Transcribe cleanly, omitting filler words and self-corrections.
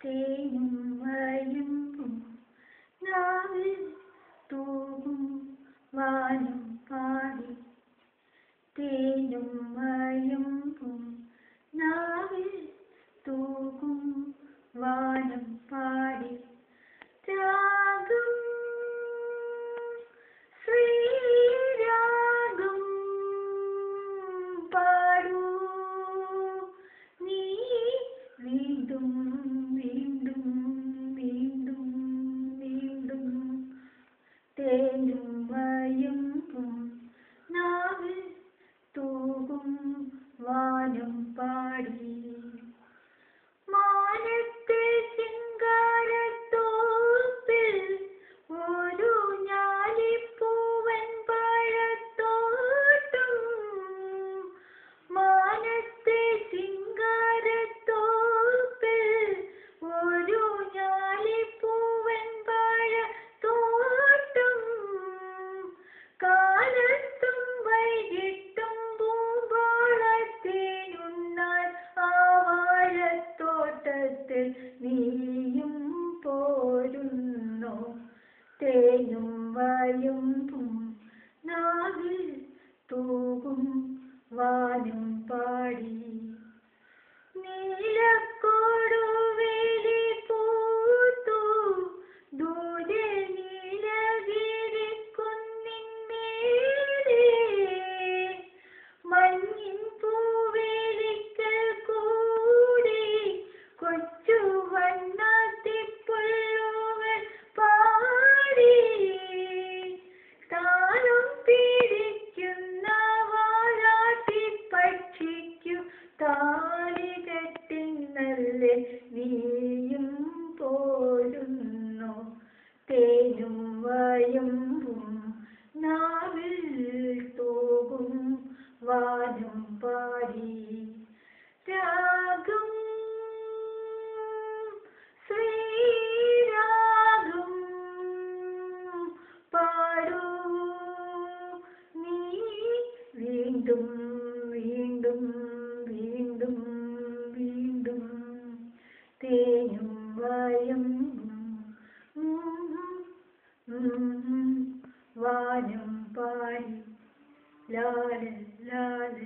തേനും വയമ്പും നാവിൽ തൂകും വാനം പാടി. തേനും വയമ്പും നാവിൽ തൂകും വാനം പാടി. രാഗം ശ്രീരാഗം പാടൂ നീ വീണ്ടും വീണ്ടും വീണ്ടും വീണ്ടും. തേനും വയമ്പും നാവിൽ തൂകും വാനം പാടി. മാനത്തെ ചിങ്കാരത്തോപ്പിൽ ഒരു ഞാലിപ്പൂവൻ പഴത്തോട്ടം. മാനത്തെ ചിങ്കാരത്തോപ്പിൽ ഒരു ഞാലിപ്പൂവൻ പഴത്തോട്ടം. കാലത്തും വൈകിട്ടും പൂമ്പോളത്തേനുണ്ണാൻ ആ വാഴത്തോട്ടത്തിൽ നീയും പോരുന്നോ? തേനും വയമ്പും നാവിൽ തൂകും വാനം പാടി. നീലക്കൊടുവേലി പൂത്തു ദൂരെ നീലഗിരിക്കുന്നിന്മേലെ. മഞ്ഞിൻ പൂവേലിക്കൽ കൂടി കൊച്ചു വണ്ണാത്തിപ്പുള്ളുകൾ പാടി. താനം പിടിക്കുന്ന വാലാട്ടിപ്പക്ഷിക്കു താലി കെട്ടിന്നല്ലേ നീയും പോരുന്നോ? തേനും വയമ്പും നാവിൽ തൂകും വാനം പാടി. രാഗം ശ്രീരാഗം പാടൂ നീ വീണ്ടും വീണ്ടും വീണ്ടും വീണ്ടും. തേനും വയമ്പും വാനം പാടി. ലാല ലാല